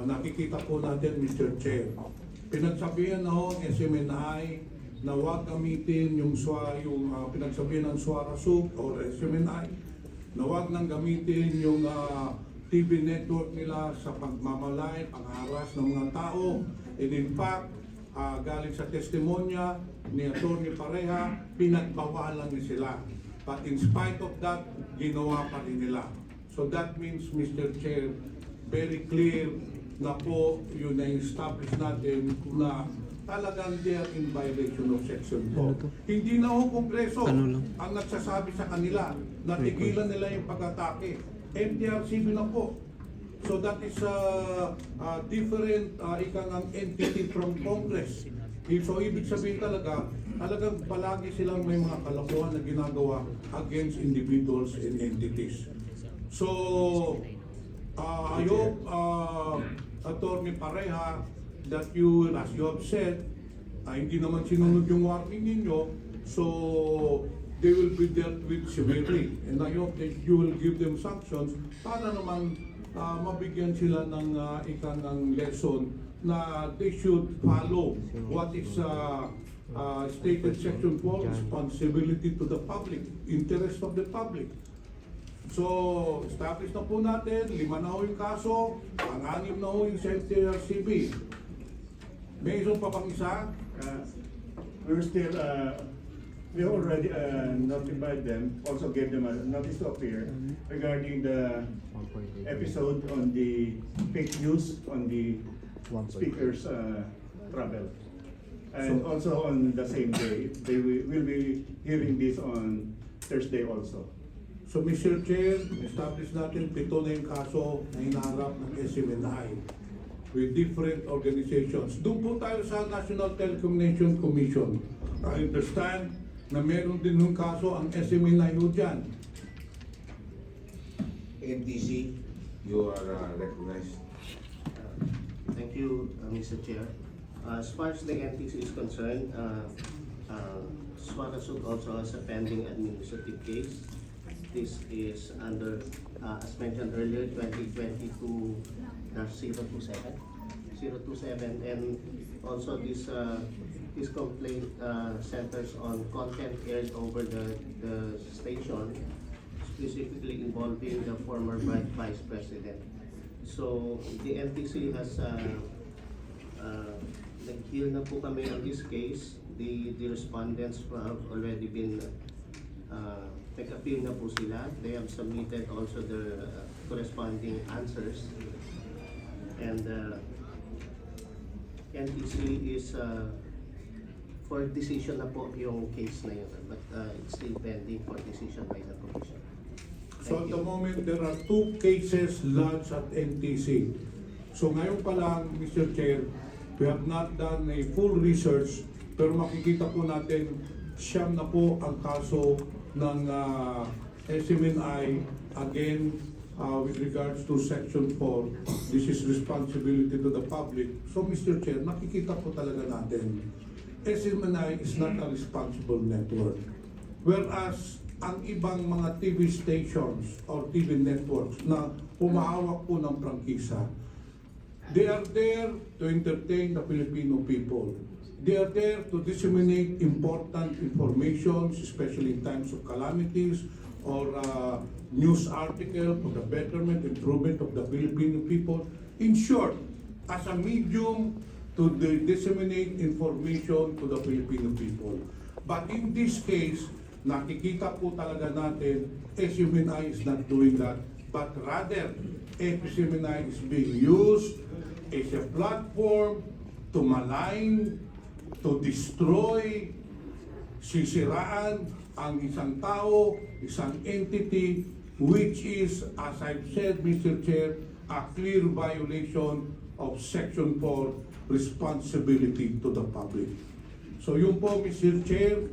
nakikita po natin, Mr. Chair, pinagsabihan ng SMNI na huwag gamitin yung pinagsabihan ng Suarasuk o SMNI na huwag nang gamitin yung TV network nila sa pagmamalay, pangharas ng mga tao. And in fact, galing sa testimonya ni Atty. Pareha, pinagbawalan ni sila. But in spite of that, ginawa pa rin nila. So that means, Mr. Chair, very clear na po yun na-establish natin na talagang they are in violation of Section 4. Hindi na ho Kongreso ang nagsasabi sa kanila na tigilan nila yung pag-atake. MTRCB na po. So that is a different ikangang entity from Congress. So ibig sabihin talagang palagi silang may mga kalokohan na ginagawa against individuals and entities. So I hope, Atty. Pareha, that you, as you have said, hindi naman sinunod yung warning ninyo, so they will be dealt with severely. And I hope that you will give them sanctions para naman mabigyan sila ng ikangang lesson na they should follow what is stated Section 4, responsibility to the public, interest of the public. So, establish na po natin, 5 na ho yung kaso, ang 6 na ho yung CB. May isang pa pang isa? We're still, we already notified them, also gave them a notice to appear regarding the episode on the fake news on the speaker's travel. And also on the same day, they will be hearing this on Thursday also. So, Mr. Chair, establish natin 7 na yung kaso na hinaharap ng SMNI with different organizations. Doon po tayo sa National Telecommunication Commission. I understand na meron din yung kaso ang SMNI ho dyan. NTC, you are recognized. Thank you, Mr. Chair. As far as the NTC is concerned, Suarasuk also has a pending administrative case. This is under, as mentioned earlier, 2022-027, and also this complaint centers on content aired over the station, specifically involving the former Vice President. So the NTC has nag-hear na po kami on this case. The respondents have already been nag-appeal na po sila. They have submitted also their corresponding answers. And NTC is for decision na po yung case na yun. But it's still pending for decision by the Commission. So at the moment, there are 2 cases lodged at NTC. So ngayon pa lang, Mr. Chair, we have not done a full research, pero makikita po natin siyam na po ang kaso ng SMNI again with regards to Section 4. This is responsibility to the public. So Mr. Chair, nakikita po talaga natin SMNI is not a responsible network. Whereas ang ibang mga TV stations or TV networks na pumahawak po ng prangkisa, they are there to entertain the Filipino people. They are there to disseminate important information, especially in times of calamities or news article for the betterment, improvement of the Filipino people. In short, as a medium to disseminate information to the Filipino people. But in this case, nakikita po talaga natin, SMNI is not doing that, but rather, SMNI is being used as a platform to malign, to destroy, sisiraan ang isang tao, isang entity, which is, as I've said, Mr. Chair, a clear violation of Section 4, responsibility to the public. So yun po, Mr. Chair,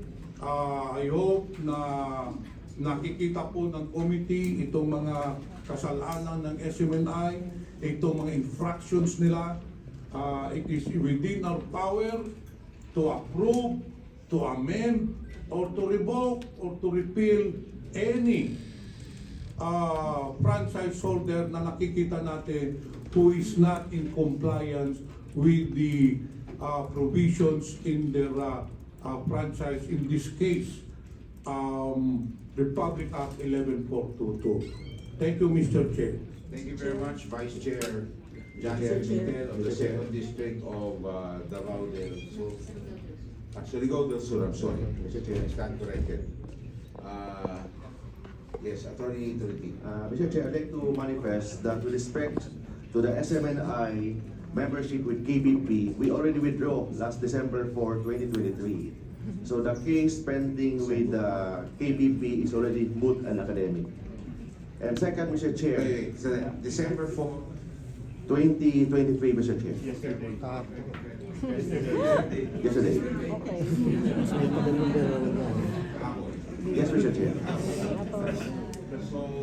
I hope na nakikita po ng committee itong mga kasalanan ng SMNI, itong mga infractions nila. It is within our power to approve, to amend, or to revoke, or to repeal any franchise holder na nakikita natin who is not in compliance with the provisions in their franchise, in this case, Republic Act 11422. Thank you, Mr. Chair. Thank you very much, Vice Chair Johnson Pimentel of the 2nd District of Davao del Sur. Actually, go del Sur, I'm sorry. Mr. Chair, I stand corrected. Yes, Attorney Tolentino. Mr. Chair, I'd like to manifest that with respect to the SMNI membership with KBP, we already withdrew last December 4, 2023. So the case pending with KBP is already moot and academic. And second, Mr. Chair, Wait, so December 4, 2023, Mr. Chair. Yesterday. Yesterday. Yes, Mr. Chair.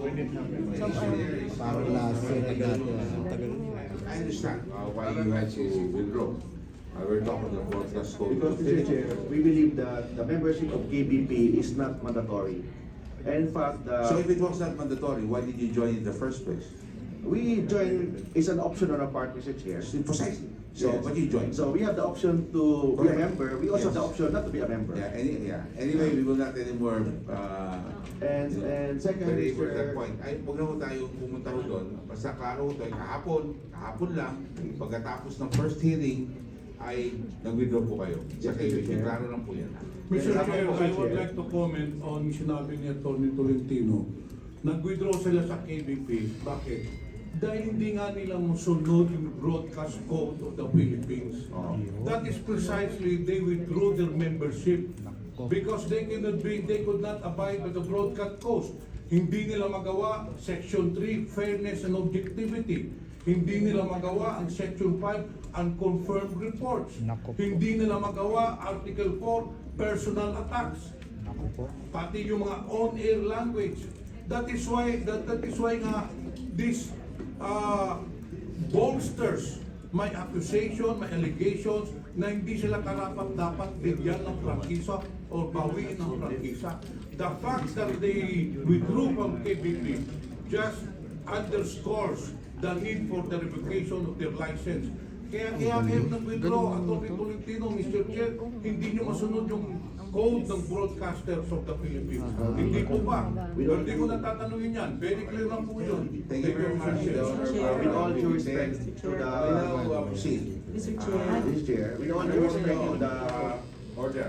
When it happened. Parang last year na dati. I understand why you had to withdraw. We're talking about broadcast code. Because, Mr. Chair, we believe that the membership of KBP is not mandatory. And in fact, So if it was not mandatory, why did you join in the first place? we join, it's an option on our part, Mr. Chair. Precisely. So, Yes. but you joined. So we have the option to be a Correct. member. We also have the Yes. option not to be a member. Anyway, we will not anymore And second, belabor that Mr. point. Ay, huwag na ho tayo pumunta ho doon. Basta klaro ho tayo, kahapon lang, pagkatapos ng first hearing, ay nag-withdraw po kayo. Sa Yes, kayo, Mr. Chair. klaro lang po yan. Mr. Yes, Chair, Mr. I would Chair. like to comment on sinabi ni Atty. Tolentino. Nag-withdraw sila sa KBP. Bakit? Dahil hindi nga nila masunod yung broadcast code of the Philippines. Oo. That is precisely, they withdrew their membership because they could not abide by the broadcast code. Hindi nila magawa Section 3, fairness and objectivity. Hindi nila magawa ang Section 5, unconfirmed reports. Nako po. Hindi nila magawa Article 4, personal attacks. Ako po. Pati yung mga on-air language. That is why nga this bolsters my accusation, my allegations na hindi sila karapat-dapat bigyan ng prangkisa or bawiin ng prangkisa. The fact that they withdrew from KBP just underscores the need for the revocation of their license. Kaya kayo nag-withdraw, Atty. Tolentino, Mr. Chair, hindi nyo masunod yung code ng broadcasters of the Philippines. Hindi po ba? Pero hindi ko natatanungin yan. Very clear lang po yun. Thank you very much, Mr. Your Chair. Honor. With all due respect to I now the proceed. Mr. Chair. Mr. Chair, with all due respect to the Order.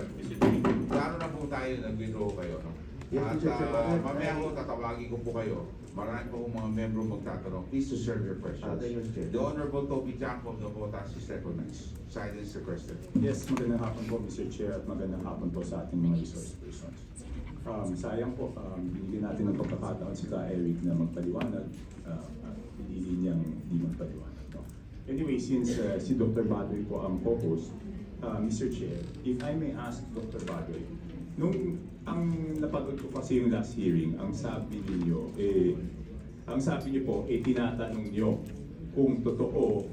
Klaro na po tayo, nag-withdraw kayo. No? Yes, At Mr. Chair. mamaya ko, tatawagin ko po kayo. Marami po mga membro magtatanong. Please to serve your questions. Thank you, Mr. Chair. The Honorable Toby Jacko of the Botas is recognized. Silence the question. Yes, magandang hapon po Mr. Chair at magandang hapon po sa ating mga resource persons. Sayang po, binigyan natin ng pagkakataon si Ka Eric na magpaliwanag at pinili niyang hindi magpaliwanag. No? Anyway, since si Dr. Badoy po ang co-host, Mr. Chair, if I may ask Dr. Badoy, ang napagod ko kasi yung last hearing, ang sabi niyo po, tinatanong niyo kung totoo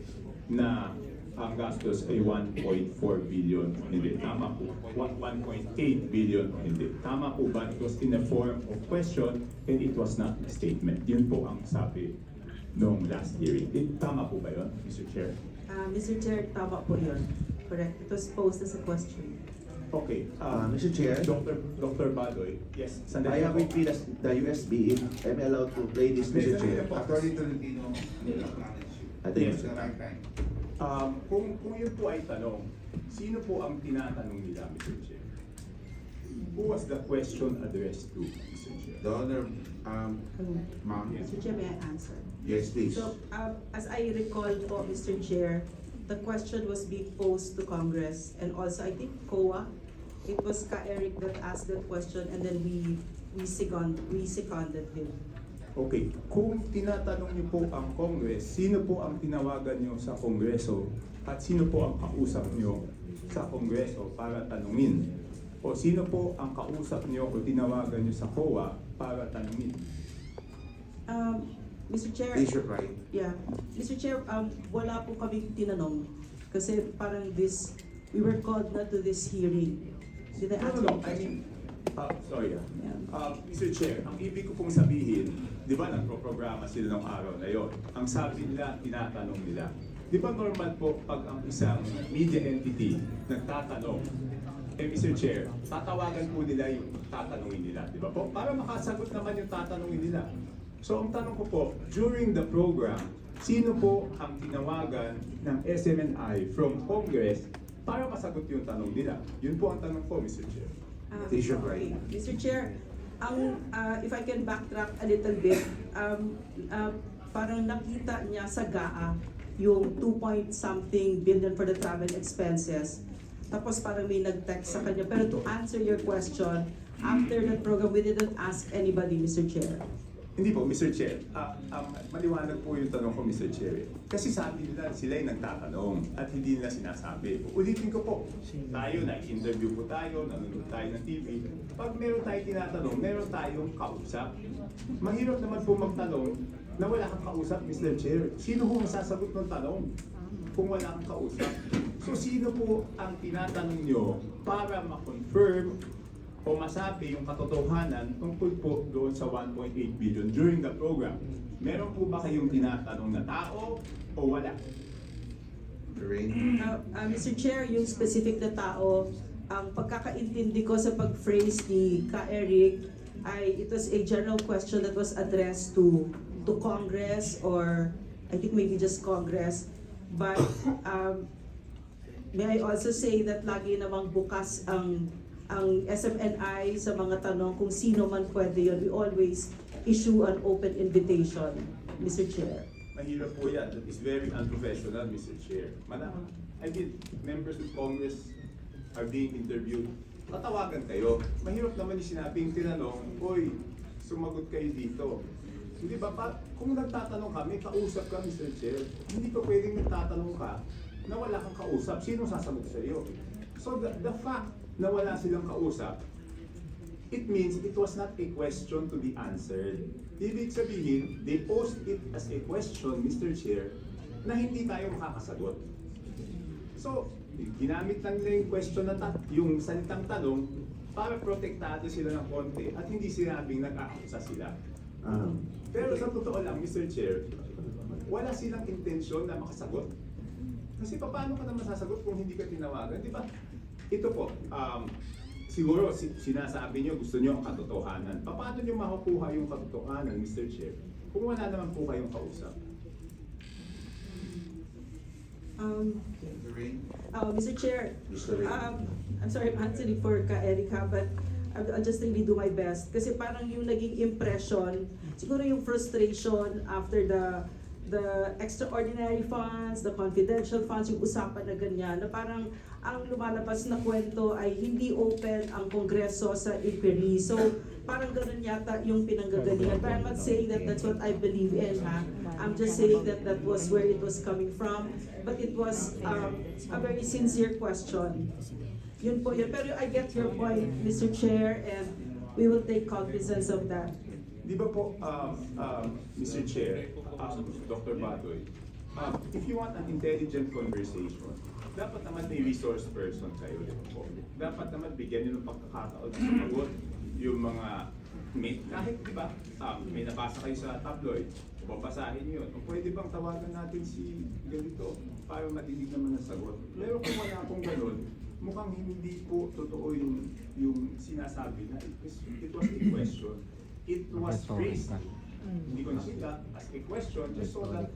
na ang gastos ay 1.4 billion o hindi. Tama po. 1.8 billion o hindi. Tama po ba? It was in the form of question and it was not a statement. Yun po ang sabi nung last hearing. Tama po ba yun, Mr. Chair? Mr. Chair, tama po yun. Correct. It was posed as a question. Okay. Mr. Chair. Dr. Badoy. Yes. I have with me the USB. Am I allowed to play this, Mr. Chair? Attorney Tolentino, acknowledge you. I think It's the right time. Kung yun po ay tanong, sino po ang tinatanong nila, Mr. Chair? Who was the question addressed to, Mr. Chair? The Honor, Ma'am. Mr. Chair, may I answer? Yes, please. So, as I recall po, Mr. Chair, the question was being posed to Congress and also I think COA. It was Ka Eric that asked that question and then we seconded him. Okay, kung tinatanong niyo po ang Congress, sino po ang tinawagan niyo sa Kongreso at sino po ang kausap niyo sa Kongreso para tanungin? O sino po ang kausap niyo o tinawagan niyo sa COA para tanungin? Mr. Chair, Please reply. yeah. Mr. Chair, wala po kaming tinanong kasi parang we were called na to this hearing. Did I answer your I mean, question? Mr. Chair, ang ibig ko pong sabihin, di ba nagpo-programa sila ng araw na yon? Ang sabi nila, tinatanong nila. Di ba normal po pag ang isang media entity nagtatanong, Mr. Chair, tatawagan po nila yung tatanungin nila, di ba po? Para makasagot naman yung tatanungin nila. So ang tanong ko po, during the program, sino po ang tinawagan ng SMNI from Congress para masagot yung tanong nila? Yun po ang tanong ko, Mr. Chair. T-shirt right. Mr. Chair, if I can backtrack a little bit, parang nakita niya sa GAA yung 2-point-something billion for the travel expenses. Tapos parang may nag-text sa kanya. Pero to answer your question, after that program, we didn't ask anybody, Mr. Chair. Hindi po, Mr. Chair. Maliwanag po yung tanong ko, Mr. Chair. Kasi sabi nila, sila yung nagtatanong at hindi nila sinasabi. Ulitin ko po, tayo, na-interview po tayo, nanonood tayo ng TV. Pag meron tayo tinatanong, meron tayong kausap. Mahirap naman po magtanong na wala kang kausap, Mr. Chair. Sino po masasagot ng tanong kung wala kang kausap? So sino po ang tinatanong nyo para ma-confirm o masabi yung katotohanan tungkol po doon sa 1.8 billion during the program? Meron po ba kayong tinatanong na tao o wala? Lorraine? Mr. Chair, yung specific na tao, ang pagkakaintindi ko sa pag-phrase ni Ka-Eric ay it was a general question that was addressed to Congress, or I think maybe just Congress. But may I also say that lagi namang bukas ang SMNI sa mga tanong kung sino man pwede yun. We always issue an open invitation, Mr. Chair. Mahirap po yan. That is very unprofessional, Mr. Chair. Members of Congress are being interviewed. Tatawagan kayo. Mahirap naman yung sinabing tinanong, "Oy, sumagot kayo dito." Hindi ba kung nagtatanong ka, may kausap ka, Mr. Chair. Hindi pa pwedeng nagtatanong ka na wala kang kausap. Sino sasagot sa iyo? So the fact na wala silang kausap, it means it was not a question to be answered. Ibig sabihin, they posed it as a question, Mr. Chair, na hindi tayo makakasagot. So, ginamit lang nila yung question na yung salitang tanong para protektado sila ng konti at hindi sinabing nag-aakusa sila. Pero sa totoo lang, Mr. Chair, wala silang intensyon na makasagot. Kasi paano ka na masasagot kung hindi ka tinawagan? Di ba? Ito po, siguro sinasabi nyo, gusto nyo ang katotohanan. Paano nyo makukuha yung katotohanan, Mr. Chair, kung wala naman po kayong kausap? Lorraine? Mr. Chair, Mr. Ray. I'm sorry, I'm answering for Ka-Eric, but I'll just really do my best. Kasi parang yung naging impression, siguro yung frustration after the extraordinary funds, the confidential funds, yung usapan na ganyan, na parang ang lumalabas na kwento ay hindi open ang Kongreso sa inquiry. So parang ganun yata yung pinanggagalingan. But I'm not saying that that's what I believe in, ha? I'm just saying that that was where it was coming from. But it was a very sincere question. Yun po yun. Pero I get your point, Mr. Chair, and we will take cognizance of that. Di ba po, Mr. Chair, Dr. Badoy, if you want an intelligent conversation, dapat naman may resource person kayo, di ba po? Dapat naman bigyan nyo ng pagkakataon sa sumagot yung mga, kahit di ba, may nabasa kayo sa tabloid, babasahin nyo yun. Kung pwede bang tawagan natin si ganito para matinig naman ang sagot. Pero kung wala akong ganun, mukhang hindi po totoo yung sinasabi na it was a question. It was phrased. Hindi ko nakita as a question just so that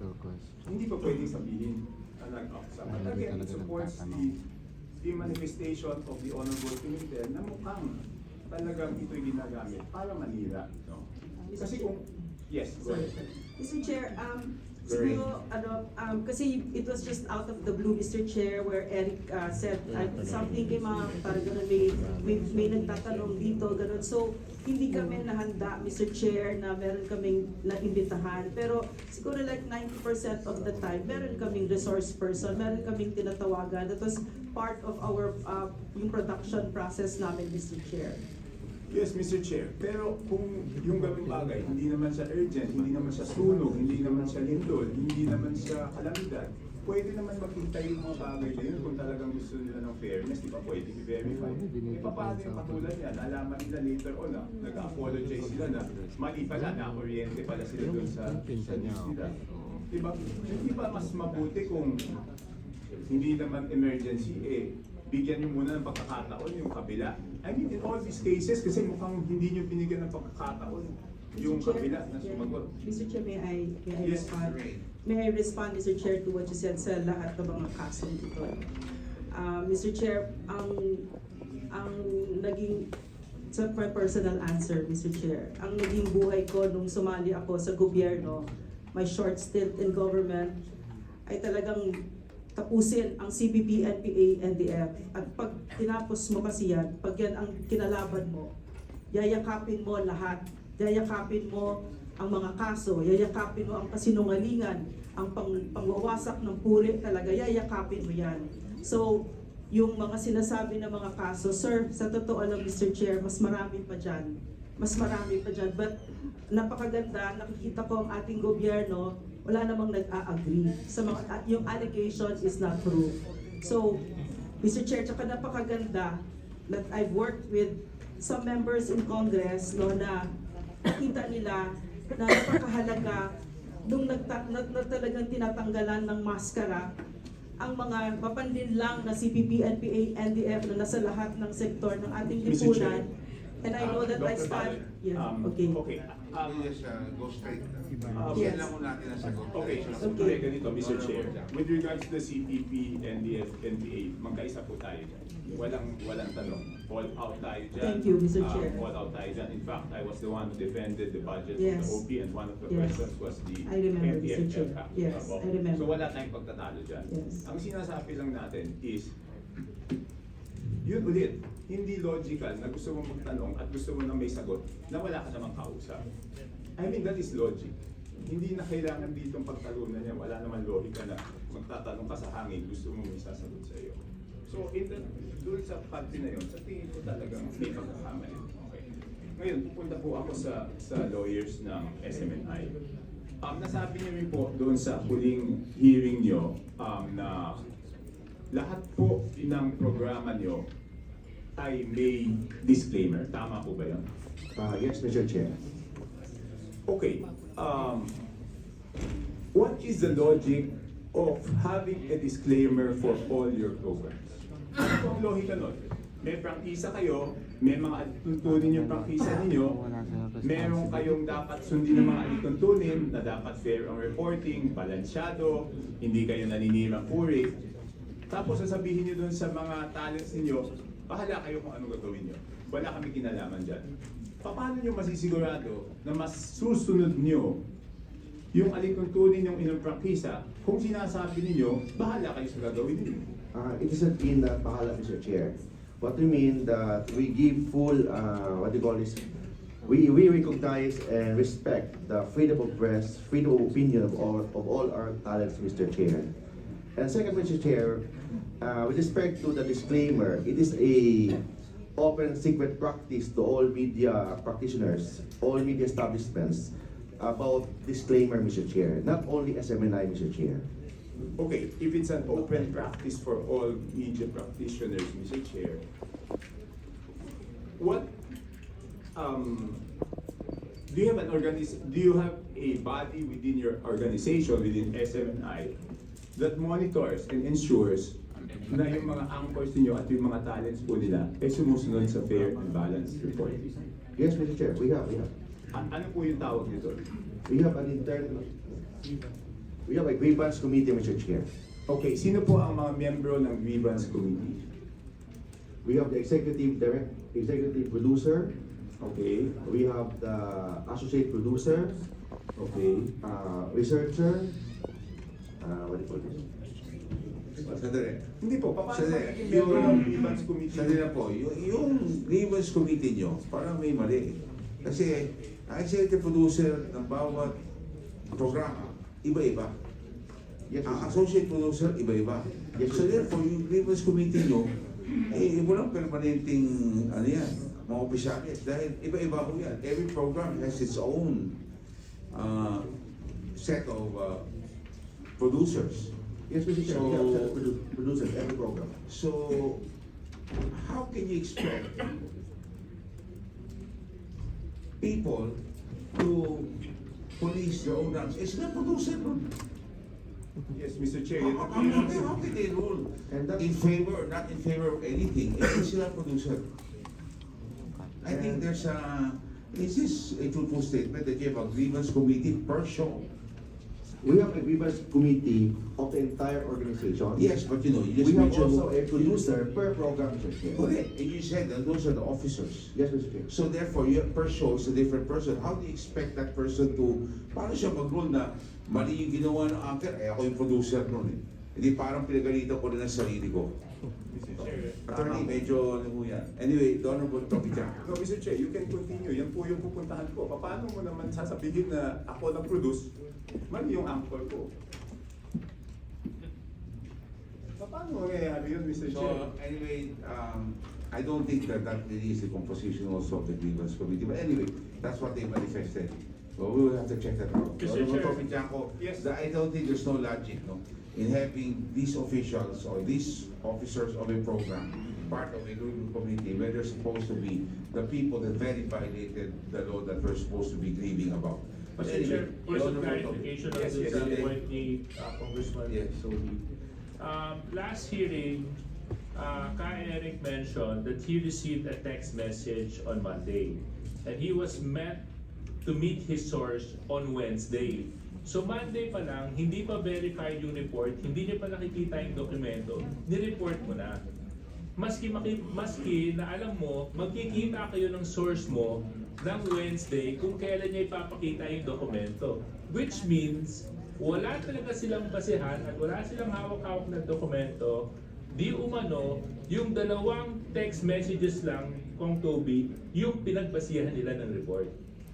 hindi pa pwedeng sabihin na nag-upsap. But again, it supports the manifestation of the Honorable Committee na mukhang talagang ito'y ginagamit para manira. No? Kasi kung, yes, go ahead. Mr. Chair, siguro, kasi it was just out of the blue, Mr. Chair, where Eric said something came up, parang ganun, may nagtatanong dito, ganun. So, hindi kami nahanda, Mr. Chair, na meron kaming naimbitahan. Pero siguro like 90% of the time, meron kaming resource person, meron kaming tinatawagan. That was part of our yung production process namin, Mr. Chair. Yes, Mr. Chair. Pero kung yung gawing bagay, hindi naman siya urgent, hindi naman siya sunog, hindi naman siya lindol, hindi naman siya kalamidad, pwede naman makita yung mga bagay na yun kung talagang gusto nila ng fairness, di ba pwede i-verify. E paano yung katulad yan, nalaman nila later on nag-apologize sila na mali pala, na-oriente pala sila doon sa news nila. Di ba? Hindi ba mas mabuti kung hindi naman emergency, bigyan nyo muna ng pagkakataon yung kabila. I mean, in all these cases, kasi mukhang hindi nyo binigyan ng pagkakataon yung Mr. Chair, kabila na sumagot. Mr. Chair, may I Yes, respond? Ray. May I respond, Mr. Chair, to what you said sa lahat ng mga kasong ito? Mr. Chair, ang naging, sa my personal answer, Mr. Chair, ang naging buhay ko nung sumali ako sa gobyerno, my short stint in government, ay talagang tapusin ang CPP, NPA, NDF. At pag tinapos mo kasi yan, pag yan ang kinalaban mo, yayakapin mo lahat. Yayakapin mo ang mga kaso, yayakapin mo ang kasinungalingan, ang pangwawasak ng puri talaga, yayakapin mo yan. So, yung mga sinasabi ng mga kaso, sir, sa totoo lang, Mr. Chair, mas marami pa dyan. Mas marami pa dyan. But napakaganda, nakikita ko ang ating gobyerno, wala namang nag-a-agree. Sa mga, yung allegation is not true. So, Mr. Chair, tsaka napakaganda that I've worked with some members in Congress no, na nakita nila na napakahalaga nung na talagang tinatanggalan ng maskara ang mga mapanlinlang na CPP, NPA, NDF na nasa lahat ng sektor ng ating Mr. Chair, lipunan. And I know that I Dr. stand... Palang, Yeah, okay. Okay. Yes, go straight. Yes. Yan lang muna natin ang sagot. Okay, Okay. ganito, Mr. Chair. With regards to the CPP, NDF, NPA, magkaisa po tayo dyan. Walang tanong. Fall out tayo dyan. Thank you, Mr. Chair. Fall out tayo dyan. In fact, I was the one who defended the budget Yes. of the OP and one of the Yes. questions was the I remember, Mr. MPF Chair. Act. Yes, I remember. So wala tayong pagtatalo dyan. Yes. Ang sinasabi lang natin is, yun ulit, hindi logical na gusto mo magtanong at gusto mo na may sagot na wala ka namang kausap. I mean, that is logic. Hindi na kailangan dito ang pagtalunan niya. Wala naman logika na magtatanong ka sa hangin, gusto mo may sasagot sa iyo. So, doon sa parte na yun, sa tingin ko talagang may pagkakamali. Okay. Ngayon, pupunta po ako sa lawyers ng SMNI. Nasabi niyo rin po doon sa huling hearing niyo na lahat po ng programa niyo ay may disclaimer. Tama po ba yun? Yes, Mr. Chair. Okay. What is the logic of having a disclaimer for all your programs? Ano po ang lohika nun? May prangkisa kayo, may mga alituntunin yung prangkisa ninyo, meron kayong dapat sundin ng mga alituntunin na dapat fair ang reporting, balansyado, hindi kayo naninirang puri. Tapos sasabihin nyo dun sa mga talents ninyo, bahala kayo kung anong gagawin nyo. Wala kami kinalaman dyan. Paano nyo masisigurado na mas susunod nyo yung alituntunin yung inyong prangkisa kung sinasabi ninyo, bahala kayo sa gagawin ninyo? It doesn't mean that bahala, Mr. Chair. What we mean that we give full, what do you call this? We recognize and respect the freedom of press, freedom of opinion of all our talents, Mr. Chair. And second, Mr. Chair, with respect to the disclaimer, it is a open secret practice to all media practitioners, all media establishments about disclaimer, Mr. Chair. Not only SMNI, Mr. Chair. Okay, if it's an open practice for all media practitioners, Mr. Chair, what do you have a body within your organization, within SMNI, that monitors and ensures na yung mga anchors ninyo at yung mga talents po nila ay sumusunod sa fair and balanced reporting? Yes, Mr. Chair, we have. Ano po yung tawag nito? We have a grievance committee, Mr. Chair. Okay, sino po ang mga miyembro ng grievance committee? We have the executive producer. Okay, We have the associate producer, okay. researcher. What do you call this? Sandali. Hindi po, paano Sandali. magiging miyembro ng grievance committee? Sandali na po. Yung grievance committee nyo, parang may mali. Kasi ang executive producer ng bawat programa, iba-iba. Yes, Ang Mr. associate producer, iba-iba. Yes, So sir. therefore, yung grievance committee nyo, walang permanenteng mga opisyalis. Dahil iba-iba ko yan. Every program has its own set of producers. Yes, Mr. Chair, we have set producers every program. So, how can you expect people to police their own ranks? It's not producer, no? Yes, Mr. Chair. How can they rule And that- in favor or not in favor of anything if it's not producer? I think there's is this a truthful statement that you have a grievance committee per show? We have a grievance committee of the entire organization. Yes, but you know, you just We have mentioned. also a producer per program, Mr. Chair. Correct, and you said that those are the officers. Yes, Mr. Chair. So therefore, you per show is a different person. How do you expect that person to, paano siya mag-rule na mali yung ginawa ng anchor, ako yung producer nun eh. Hindi parang pinagalitan ko rin ang sarili ko. Mr. Chair. Attorney, medyo ano mo yan. Anyway, the Honorable Toby Jack. No, Mr. Chair, you can continue. Yan po yung pupuntahan ko. Paano mo naman sasabihin na ako nag-produce, mali yung anchor ko? Paano mangyayari yun, Mr. Chair? So anyway, I don't think that really is the composition also of the grievance committee. But anyway, that's what they manifested. So we will have to check that out. Mr. Honorable Chair. Toby Jack, Yes. I don't think there's no logic, no, in having these officials or these officers of a program part of a grievance committee where they're supposed to be the people that very violated the law that we're supposed to be grieving about. But Mr. anyway, Chair, for the some Honorable Toby. clarification on Yes, this yes, point ni Congressman Yes. Toby. Last hearing, Ka Eric mentioned that he received a text message on Monday, and he was met to meet his source on Wednesday. So Monday pa lang, hindi pa verified yung report, hindi niya pa nakikita yung dokumento, ni-report mo na. Maski na alam mo, magkikita kayo ng source mo ng Wednesday kung kailan niya ipapakita yung dokumento. Which means, wala talaga silang basehan at wala silang hawak-hawak na dokumento. Di umano, yung dalawang text messages lang, Kong Toby, yung pinagbasihan nila ng report.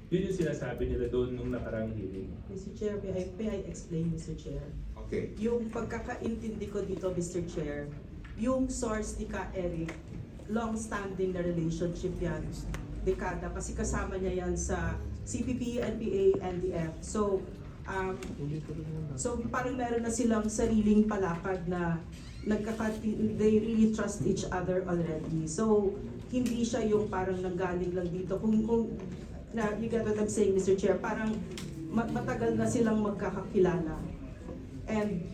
Yun yung sinasabi nila doon nung nakarang hearing. Mr. Chair, may I explain, Mr. Chair? Okay. Yung pagkakaintindi ko dito, Mr. Chair, yung source ni Ka Eric, long-standing na relationship yan, dekada, kasi kasama niya yan sa CPP, NPA, NDF. So parang meron na silang sariling palakad na they really trust each other already. So hindi siya yung parang nanggaling lang dito. Kung you get what I'm saying, Mr. Chair, parang matagal na silang magkakakilala. And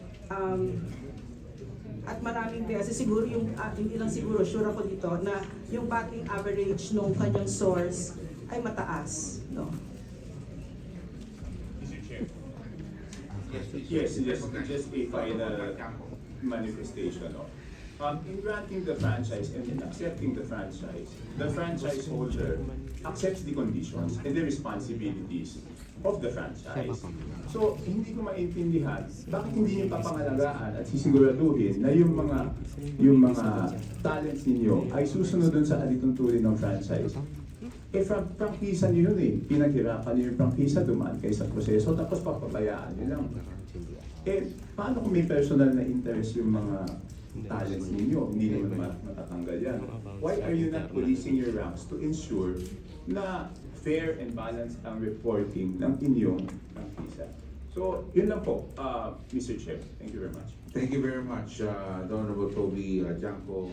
at maraming kasi siguro yung hindi lang siguro, sure ako dito na yung batting average nung kanyang source ay mataas, no? Mr. Chair. Yes, just a final manifestation. No? In granting the franchise and in accepting the franchise holder accepts the conditions and the responsibilities of the franchise. So, hindi ko maintindihan bakit hindi niyo papangalagaan at sisiguraduhin na yung mga talents ninyo ay susunod dun sa alituntunin ng franchise. Eh, prangkisa niyo yun eh. Pinaghirapan niyo yung prangkisa, dumaan kayo sa proseso, tapos papabayaan niyo lang. Eh, paano kung may personal na interest yung mga talents ninyo? Hindi naman matatanggal yan. Why are you not policing your ranks to ensure na fair and balanced ang reporting ng inyong prangkisa? So, yun lang po, Mr. Chair. Thank you very much. Thank you very much, the Honorable Toby Janko.